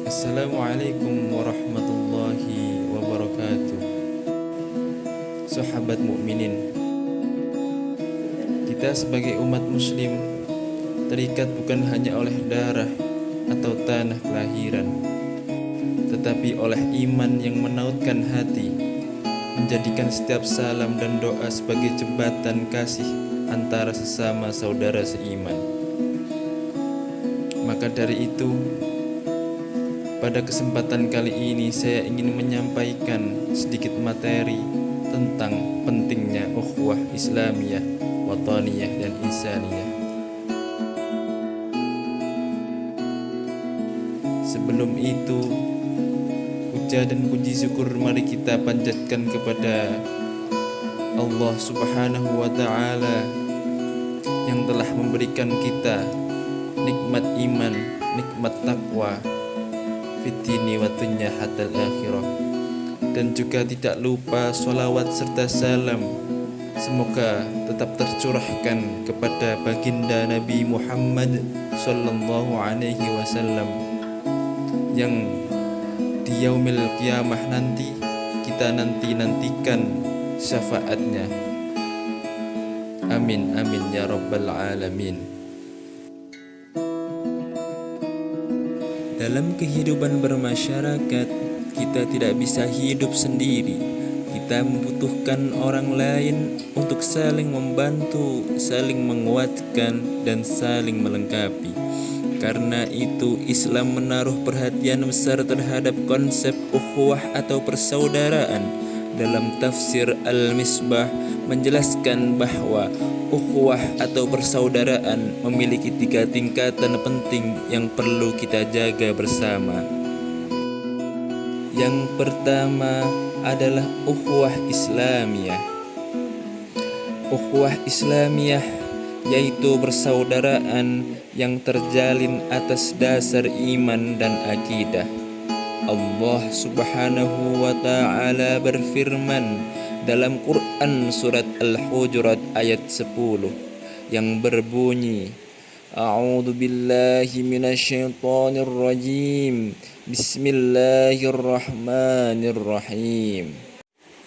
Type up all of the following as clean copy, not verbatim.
Assalamualaikum warahmatullahi wabarakatuh. Sahabat mukminin, kita sebagai umat muslim terikat bukan hanya oleh darah atau tanah kelahiran, tetapi oleh iman yang menautkan hati, menjadikan setiap salam dan doa sebagai jembatan kasih antara sesama saudara seiman. Maka dari itu, pada kesempatan kali ini saya ingin menyampaikan sedikit materi tentang pentingnya ukhuwah Islamiyah, wataniyah, dan insaniyah. Sebelum itu, puja dan puji syukur mari kita panjatkan kepada Allah Subhanahu wa ta'ala yang telah memberikan kita nikmat iman, nikmat takwa fitini wa dunya hatal akhirah. Dan juga tidak lupa sholawat serta salam semoga tetap tercurahkan kepada baginda Nabi Muhammad sallallahu alaihi wasallam yang di yaumil qiyamah nanti kita nantikan syafaatnya. Amin amin ya rabbal alamin. Dalam kehidupan bermasyarakat, kita tidak bisa hidup sendiri. Kita membutuhkan orang lain untuk saling membantu, saling menguatkan, dan saling melengkapi. Karena itu, Islam menaruh perhatian besar terhadap konsep ukhuwah atau persaudaraan. Dalam tafsir Al-Misbah menjelaskan bahwa ukhuwah atau persaudaraan memiliki 3 tingkatan penting yang perlu kita jaga bersama. Yang pertama adalah ukhuwah Islamiyah. Ukhuwah Islamiyah yaitu persaudaraan yang terjalin atas dasar iman dan akidah. Allah Subhanahu wa ta'ala berfirman dalam Quran surat Al-Hujurat ayat 10 yang berbunyi, A'udzu billahi minasyaitonir rajim. Bismillahirrahmanirrahim.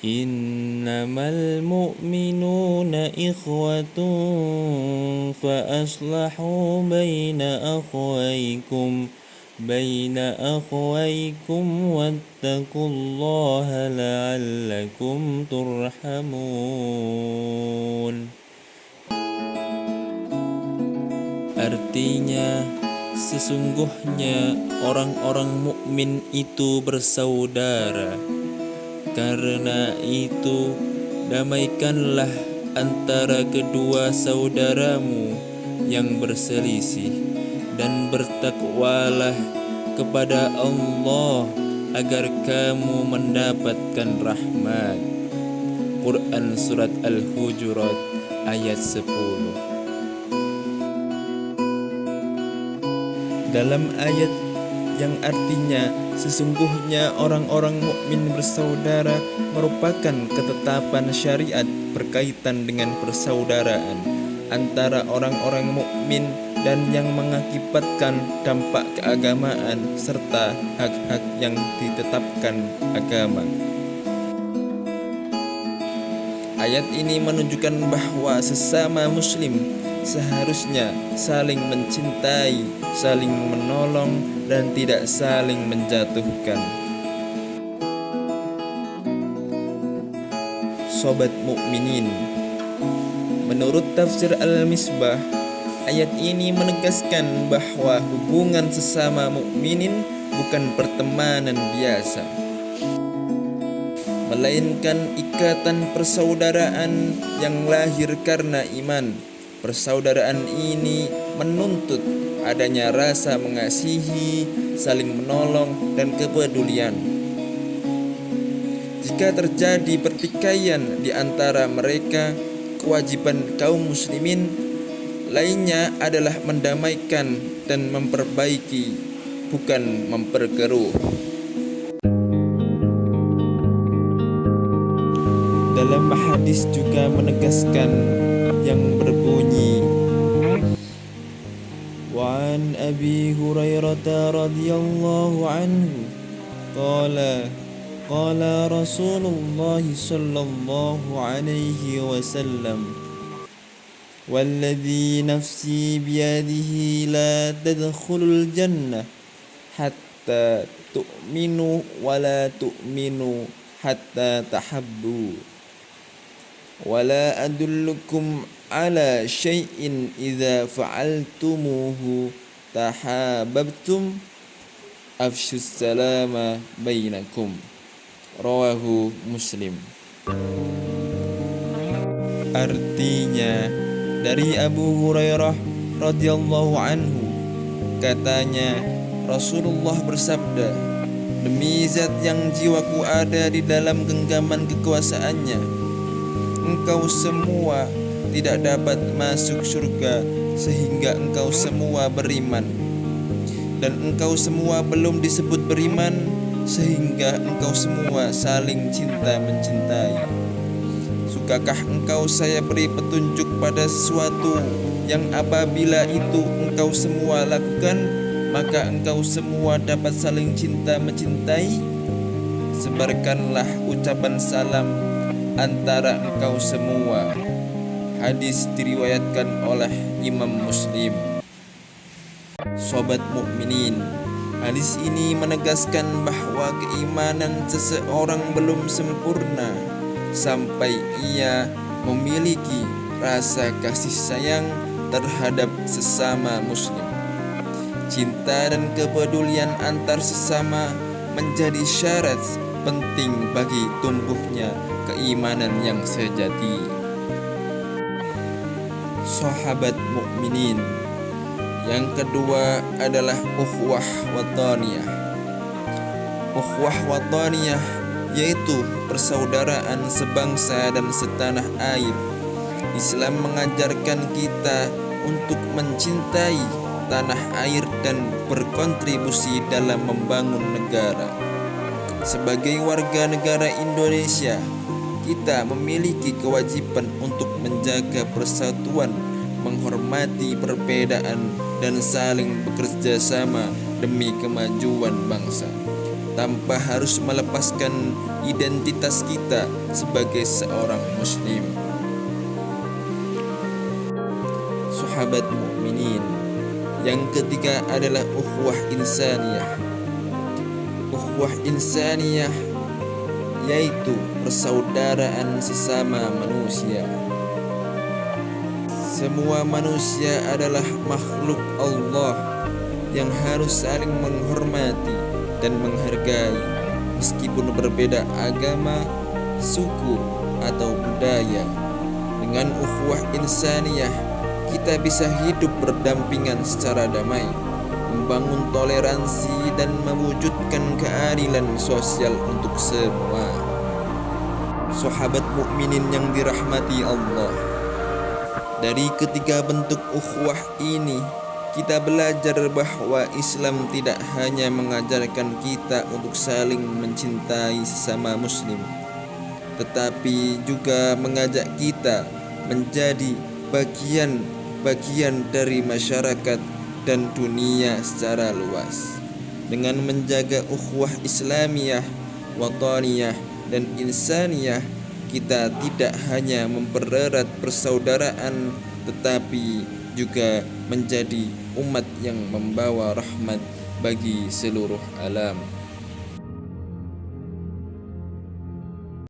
Innamal mu'minuna ikhwatun fa aslahu baina akhwaykum wattaqullaha la'allakum turhamun. Artinya, sesungguhnya orang-orang mukmin itu bersaudara. Karena itu, damaikanlah antara kedua saudaramu yang berselisih dan bertakwalah kepada Allah agar kamu mendapatkan rahmat. Quran surat Al-Hujurat ayat 10. Dalam ayat yang artinya sesungguhnya orang-orang mukmin bersaudara merupakan ketetapan syariat berkaitan dengan persaudaraan antara orang-orang mukmin dan yang mengakibatkan dampak keagamaan serta hak-hak yang ditetapkan agama. Ayat ini menunjukkan bahwa sesama muslim seharusnya saling mencintai, saling menolong, dan tidak saling menjatuhkan. Sobat mukminin, menurut tafsir Al-Misbah, ayat ini menegaskan bahwa hubungan sesama mukminin bukan pertemanan biasa, melainkan ikatan persaudaraan yang lahir karena iman. Persaudaraan ini menuntut adanya rasa mengasihi, saling menolong, dan kepedulian. Jika terjadi pertikaian di antara mereka, kewajiban kaum muslimin lainnya adalah mendamaikan dan memperbaiki, bukan memperkeruh. Dalam hadis juga menegaskan yang berbunyi, Wa an أبي هريرة رضي الله عنه قال قال رسول الله صلى الله عليه وسلم والذي نفسي بيده لا تدخل الجنة حتى تؤمنوا ولا تؤمنوا حتى تحبوا ولا أدلكم على شيء إذا فعلتموه تحاببتم أفشوا السلام بينكم Rawahu Muslim. Artinya, dari Abu Hurairah radhiyallahu anhu, katanya Rasulullah bersabda, demi zat yang jiwaku ada di dalam genggaman kekuasaannya, engkau semua tidak dapat masuk surga sehingga engkau semua beriman, dan engkau semua belum disebut beriman sehingga engkau semua saling cinta mencintai. Sukakah engkau saya beri petunjuk pada sesuatu yang apabila itu engkau semua lakukan, maka engkau semua dapat saling cinta mencintai? Sebarkanlah ucapan salam antara engkau semua. Hadis diriwayatkan oleh Imam Muslim. Sobat mukminin, hadis ini menegaskan bahwa keimanan seseorang belum sempurna sampai ia memiliki rasa kasih sayang terhadap sesama muslim. Cinta dan kepedulian antar sesama menjadi syarat penting bagi tumbuhnya keimanan yang sejati. Sahabat mukminin, yang kedua adalah ukhuwah wataniyah. Ukhuwah wataniyah yaitu persaudaraan sebangsa dan setanah air. Islam mengajarkan kita untuk mencintai tanah air dan berkontribusi dalam membangun negara. Sebagai warga negara Indonesia, kita memiliki kewajiban untuk menjaga persatuan, menghormati perbedaan, dan saling bekerja sama demi kemajuan bangsa, tanpa harus melepaskan identitas kita sebagai seorang muslim. Sahabat mukminin, yang ketiga adalah ukhuwah insaniyah. Ukhuwah insaniyah yaitu persaudaraan sesama manusia. Semua manusia adalah makhluk Allah yang harus saling menghormati dan menghargai, meskipun berbeda agama, suku, atau budaya. Dengan ukhuwah insaniyah, kita bisa hidup berdampingan secara damai, membangun toleransi, dan mewujudkan keadilan sosial untuk semua. Sahabat mukminin yang dirahmati Allah, dari ketiga bentuk ukhuwah ini, kita belajar bahwa Islam tidak hanya mengajarkan kita untuk saling mencintai sesama muslim, tetapi juga mengajak kita menjadi bagian dari masyarakat dan dunia secara luas. Dengan menjaga ukhuwah Islamiyah, wataniyah, dan insaniyah, kita tidak hanya mempererat persaudaraan, tetapi juga menjadi umat yang membawa rahmat bagi seluruh alam.